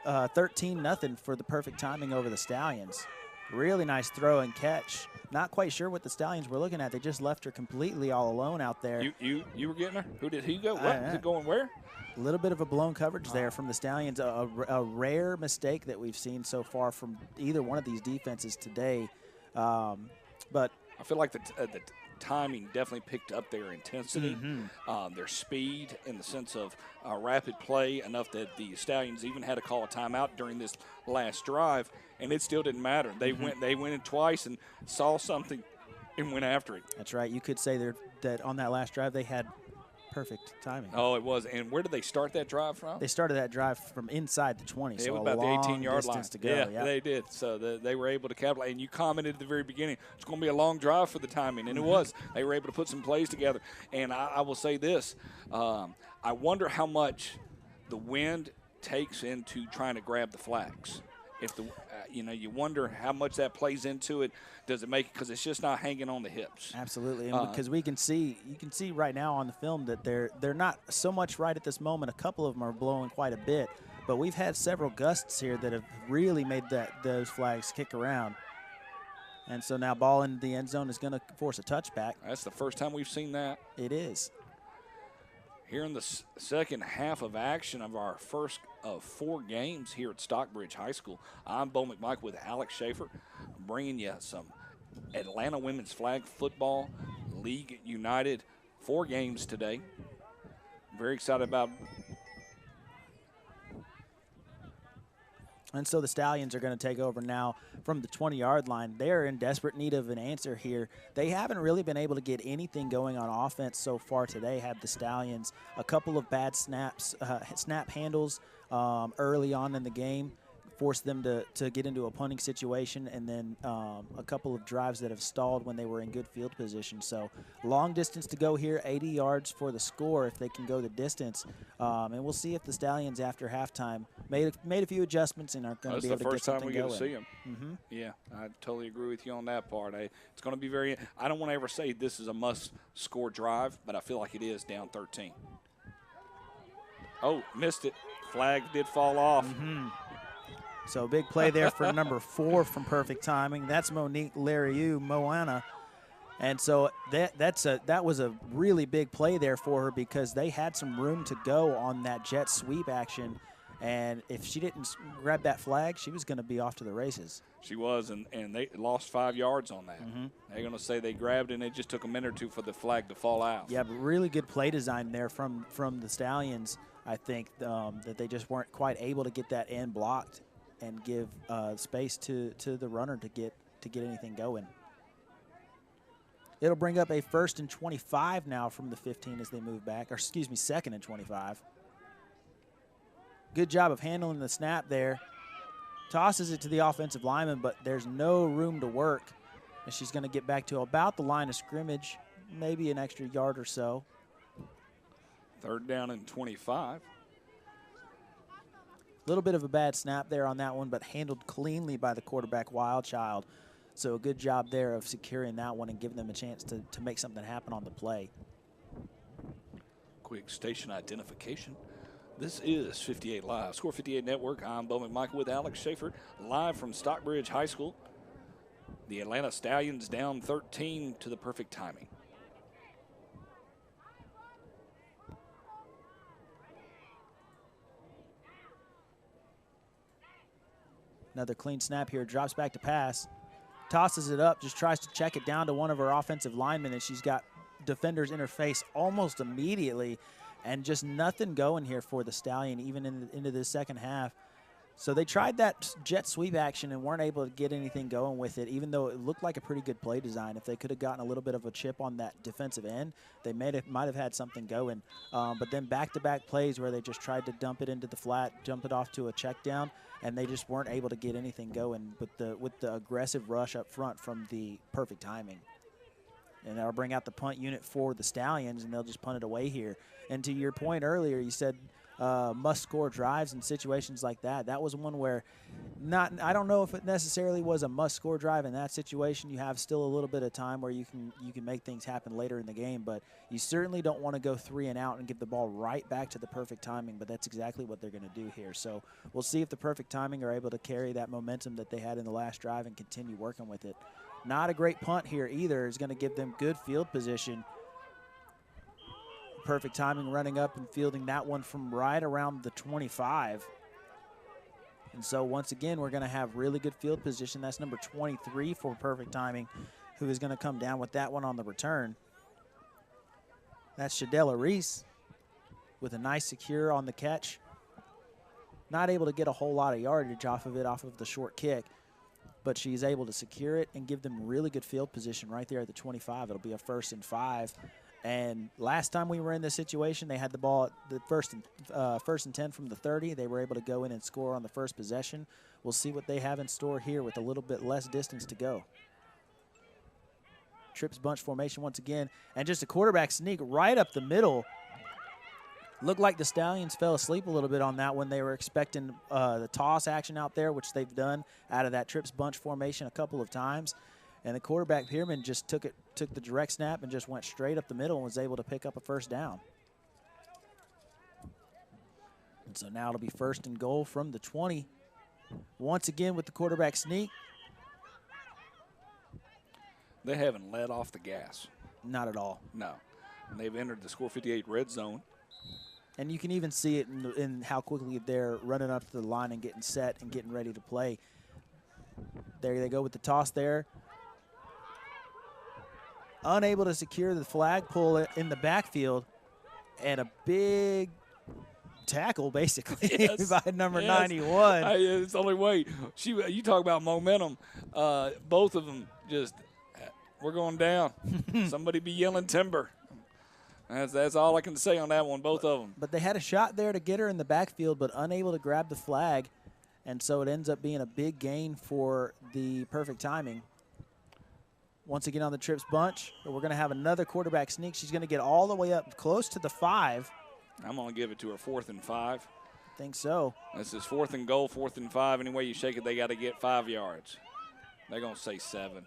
13-0 for the perfect timing over the Stallions. Really nice throw and catch. Not quite sure what the Stallions were looking at. They just left her completely all alone out there. You were getting her? Who did he go? What? Is it going where? A little bit of a blown coverage there from the Stallions. A rare mistake that we've seen so far from either one of these defenses today. But I feel like the timing definitely picked up their intensity, their speed in the sense of rapid play, enough that the Stallions even had to call a timeout during this last drive, and it still didn't matter. They went in twice and saw something and went after it. That's right. You could say that on that last drive they had perfect timing. Oh, it was. And where did they start that drive from? They started that drive from inside the 20, it so was a about long the 18-yard line distance to go. Yeah, they did. So they were able to capitalize. And you commented at the very beginning, it's going to be a long drive for the timing, and it was. They were able to put some plays together. And I will say this, I wonder how much the wind takes into trying to grab the flags. If you wonder how much that plays into it. Does it make it, because it's just not hanging on the hips? Absolutely, and because you can see right now on the film that they're not so much right at this moment. A couple of them are blowing quite a bit, but we've had several gusts here that have really made those flags kick around. And so now ball in the end zone is going to force a touchback. That's the first time we've seen that. It is. Here in the second half of action of our first of 4 games here at Stockbridge High School, I'm Bo McMichael with Alex Schaefer, bringing you some Atlanta Women's Flag Football League United 4 games today. Very excited about. And so the Stallions are going to take over now from the 20-yard line. They're in desperate need of an answer here. They haven't really been able to get anything going on offense so far today, have the Stallions. A couple of bad snap handles early on in the game forced them to get into a punting situation, and then a couple of drives that have stalled when they were in good field position. So long distance to go here, 80 yards for the score if they can go the distance. And we'll see if the Stallions after halftime made a few adjustments and are going to be able to get something going. That's the first time we get to see them. Yeah, I totally agree with you on that part. It's going to be very – I don't want to ever say this is a must-score drive, but I feel like it is down 13. Oh, missed it. Flag did fall off. So a big play there for number 4 from perfect timing. That's Monique Lariou Moana. And so that was a really big play there for her because they had some room to go on that jet sweep action. And if she didn't grab that flag, she was going to be off to the races. She was, and they lost 5 yards on that. They're going to say they grabbed it, and it just took a minute or two for the flag to fall out. Yeah, but really good play design there from the Stallions, I think, that they just weren't quite able to get that end blocked and give space to the runner to get anything going. It'll bring up a 1st and 25 now from the 15 as they move back, or excuse me, 2nd and 25. Good job of handling the snap there. Tosses it to the offensive lineman, but there's no room to work. And she's going to get back to about the line of scrimmage, maybe an extra yard or so. 3rd down and 25. A little bit of a bad snap there on that one, but handled cleanly by the quarterback, Wildchild. So a good job there of securing that one and giving them a chance to make something happen on the play. Quick station identification. This is 58 Live, Score 58 Network. I'm Bo McNichol with Alex Schaefer, live from Stockbridge High School. The Atlanta Stallions down 13 to the perfect timing. Another clean snap here, drops back to pass, tosses it up, just tries to check it down to one of her offensive linemen, and she's got defenders in her face almost immediately, and just nothing going here for the Stallion even into the second half. So they tried that jet sweep action and weren't able to get anything going with it, even though it looked like a pretty good play design. If they could have gotten a little bit of a chip on that defensive end, they might have had something going. But then back-to-back plays where they just tried to dump it into the flat, jump it off to a check down, and they just weren't able to get anything going with the aggressive rush up front from the perfect timing. And that'll bring out the punt unit for the Stallions, and they'll just punt it away here. And to your point earlier, you said must-score drives in situations like that. That was one where I don't know if it necessarily was a must-score drive in that situation. You have still a little bit of time where you can make things happen later in the game, but you certainly don't want to go 3 and out and give the ball right back to the perfect timing, but that's exactly what they're going to do here. So we'll see if the perfect timing are able to carry that momentum that they had in the last drive and continue working with it. Not a great punt here either. Is going to give them good field position. Perfect timing running up and fielding that one from right around the 25. And so once again, we're going to have really good field position. That's number 23 for perfect timing, who is going to come down with that one on the return. That's Shadella Reese with a nice secure on the catch. Not able to get a whole lot of yardage off of the short kick, but she's able to secure it and give them really good field position right there at the 25. It'll be a 1st and 5. And last time we were in this situation, they had the ball at the first and 10 from the 30. They were able to go in and score on the first possession. We'll see what they have in store here with a little bit less distance to go. Trips bunch formation once again, and just a quarterback sneak right up the middle. Looked like the Stallions fell asleep a little bit on that one. They were expecting the toss action out there, which they've done out of that trips bunch formation a couple of times. And the quarterback, Pierman, just took the direct snap and just went straight up the middle and was able to pick up a 1st down. And so now it'll be 1st and goal from the 20. Once again with the quarterback sneak. They haven't let off the gas. Not at all. No. And they've entered the Score 58 red zone. And you can even see it in how quickly they're running up to the line and getting set and getting ready to play. There they go with the toss there. Unable to secure the flagpole in the backfield, and a big tackle basically yes. by number 91. It's the only way. You talk about momentum. Both of them just, we're going down. Somebody be yelling timber. That's all I can say on that one, both of them. But they had a shot there to get her in the backfield, but unable to grab the flag, and so it ends up being a big gain for the perfect timing. Once again on the trips bunch, but we're going to have another quarterback sneak. She's going to get all the way up close to the 5. I'm going to give it to her 4th and 5. I think so. This is 4th and goal, 4th and 5. Any way you shake it, they got to get 5 yards. They're going to say 7.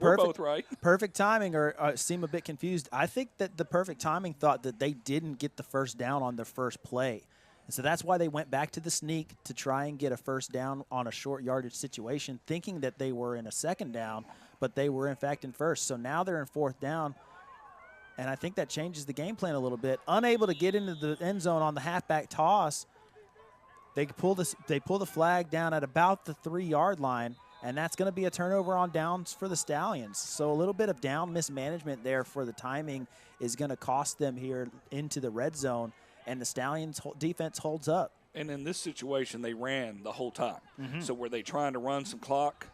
We're both right. Perfect timing seem a bit confused. I think that the perfect timing thought that they didn't get the 1st down on their first play. And so that's why they went back to the sneak to try and get a 1st down on a short yardage situation, thinking that they were in a 2nd down, but they were, in fact, in 1st. So now they're in 4th down, and I think that changes the game plan a little bit. Unable to get into the end zone on the halfback toss, they pull the flag down at about the 3-yard line, and that's going to be a turnover on downs for the Stallions. So a little bit of down mismanagement there for the timing is going to cost them here into the red zone. And the Stallions' defense holds up. And in this situation, they ran the whole time. Mm-hmm. So were they trying to run some clock?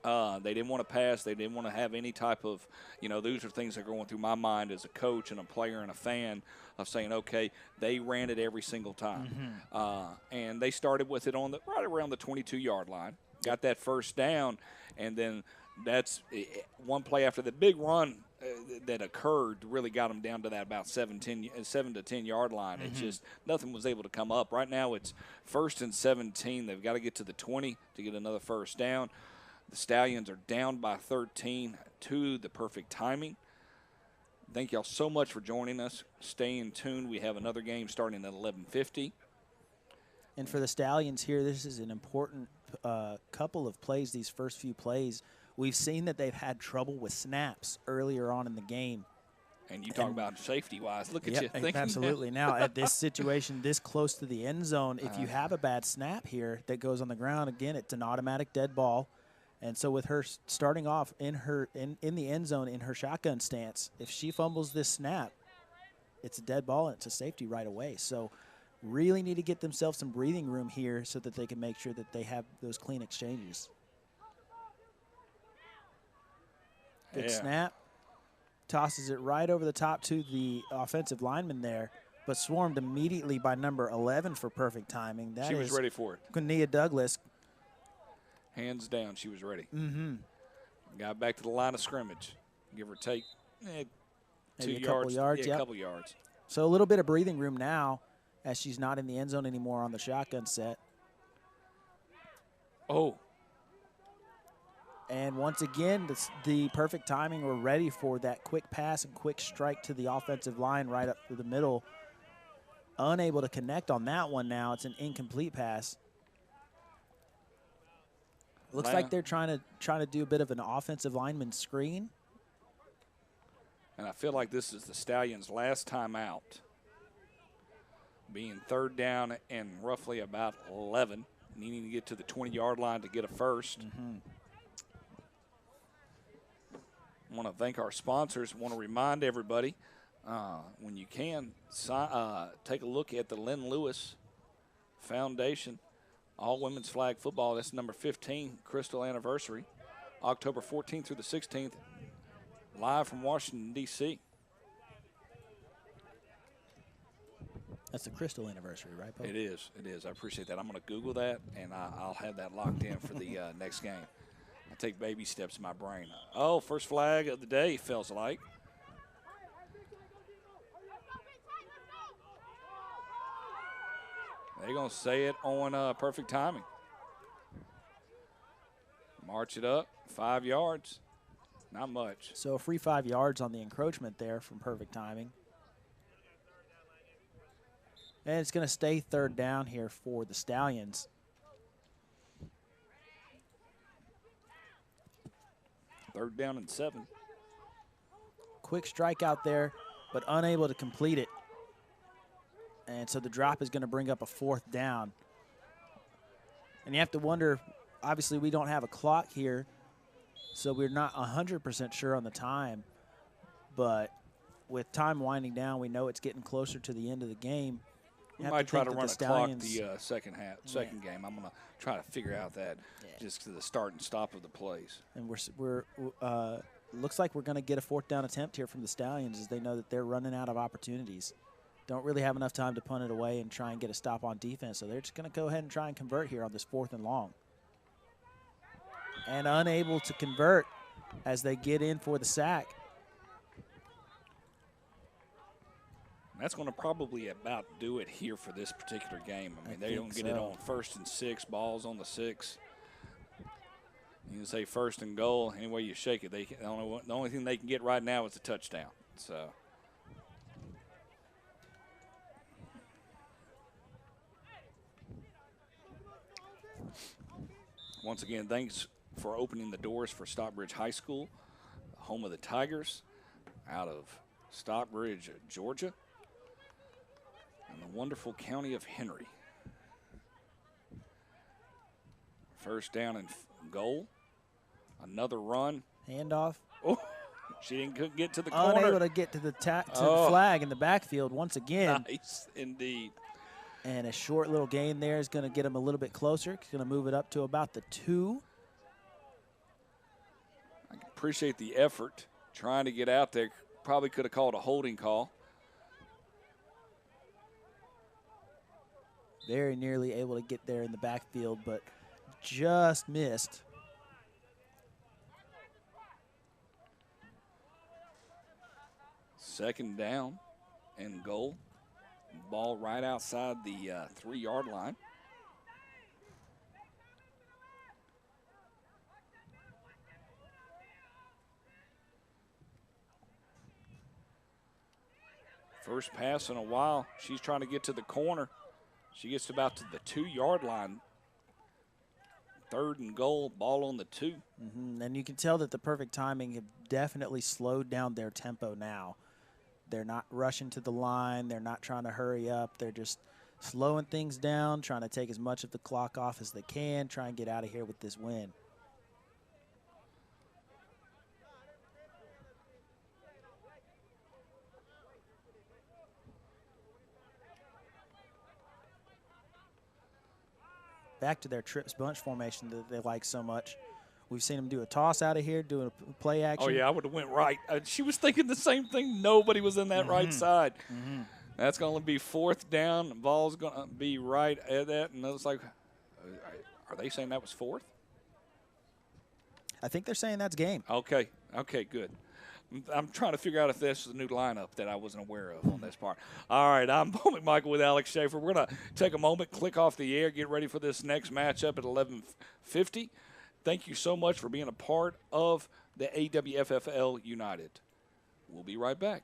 They didn't want to pass. They didn't want to have any type of, those are things that are going through my mind as a coach and a player and a fan of saying, okay, they ran it every single time. Mm-hmm. And they started with it right around the 22-yard line, got that 1st down, and then that's one play after the big run that occurred really got them down to that about 7 to 10-yard line. Mm-hmm. It's just nothing was able to come up. Right now it's 1st and 17. They've got to get to the 20 to get another 1st down. The Stallions are down by 13 to the perfect timing. Thank y'all so much for joining us. Stay in tune. We have another game starting at 11:50. And for the Stallions here, this is an important couple of plays, these first few plays. We've seen that they've had trouble with snaps earlier on in the game. And you talk about safety-wise. Look at Yep, you thinking. absolutely. Now, at this situation, this close to the end zone, if you have a bad snap here that goes on the ground, again, it's an automatic dead ball. And so with her starting off in the end zone in her shotgun stance, if she fumbles this snap, it's a dead ball and it's a safety right away. So really need to get themselves some breathing room here so that they can make sure that they have those clean exchanges. Good snap. Tosses it right over the top to the offensive lineman there, but swarmed immediately by number 11 for perfect timing. She was ready for it. Nia Douglas. Hands down, she was ready. Mm-hmm. Got back to the line of scrimmage. Give or take 2 Maybe a yards. couple yards, yeah, yep. a couple yards. So a little bit of breathing room now as she's not in the end zone anymore on the shotgun set. Oh. And once again, the perfect timing. We're ready for that quick pass and quick strike to the offensive line right up through the middle. Unable to connect on that one now. It's an incomplete pass. Looks like they're trying to do a bit of an offensive lineman screen. And I feel like this is the Stallions' last time out. Being third down and roughly about 11. Needing to get to the 20-yard line to get a first. Mm-hmm. I want to thank our sponsors. I want to remind everybody, when you can, take a look at the Lynn Lewis Foundation All Women's Flag Football. That's number 15, Crystal Anniversary, October 14th through the 16th, live from Washington, D.C. That's the Crystal Anniversary, right, Pope? It is. It is. I appreciate that. I'm going to Google that, and I'll have that locked in for the next game. I take baby steps in my brain. Oh, first flag of the day, feels like. They're going to say it on perfect timing. March it up, 5 yards. Not much. So a free 5 yards on the encroachment there from perfect timing. And it's going to stay third down here for the Stallions. Third down and 7. Quick strike out there, but unable to complete it. And so the drop is going to bring up a fourth down. And you have to wonder, obviously we don't have a clock here, so we're not 100% sure on the time. But with time winding down, we know it's getting closer to the end of the game. We might try to run a clock the second game. I'm going to try to figure out that just to the start and stop of the plays. And we're looks like we're going to get a fourth down attempt here from the Stallions as they know that they're running out of opportunities. Don't really have enough time to punt it away and try and get a stop on defense. So they're just going to go ahead and try and convert here on this 4th and long. And unable to convert as they get in for the sack. That's going to probably about do it here for this particular game. I mean, they don't get it on 1st and 6, balls on the 6. You can say 1st and goal, any way you shake it. The only thing they can get right now is a touchdown. So. Once again, thanks for opening the doors for Stockbridge High School, home of the Tigers, out of Stockbridge, Georgia, and the wonderful county of Henry. First down and goal. Another run. Handoff. Oh, couldn't get to the corner. Unable to get to the flag in the backfield once again. Nice indeed. And a short little gain there is going to get him a little bit closer. It's going to move it up to about the 2. I appreciate the effort trying to get out there. Probably could have called a holding call. Very nearly able to get there in the backfield, but just missed. Second down and goal. Ball right outside the 3-yard line. First pass in a while. She's trying to get to the corner. She gets about to the 2-yard line. 3rd and goal, ball on the 2. And you can tell that the Perfect Timing have definitely slowed down their tempo now. They're not rushing to the line. They're not trying to hurry up. They're just slowing things down, trying to take as much of the clock off as they can, try and get out of here with this win. Back to their trips bunch formation that they like so much. We've seen them do a toss out of here, doing a play action. Oh, yeah, I would have went right. She was thinking the same thing. Nobody was in that right side. That's going to be 4th down. The ball's going to be right at that. And it's like, are they saying that was 4th? I think they're saying that's game. Okay, good. I'm trying to figure out if this is a new lineup that I wasn't aware of on this part. All right, I'm Bo McMichael with Alex Schaefer. We're going to take a moment, click off the air, get ready for this next matchup at 11:50. Thank you so much for being a part of the AWFFL United. We'll be right back.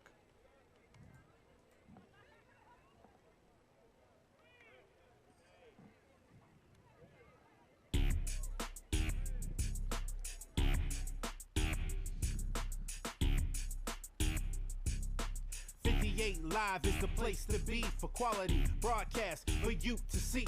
Live is the place to be for quality broadcast for you to see.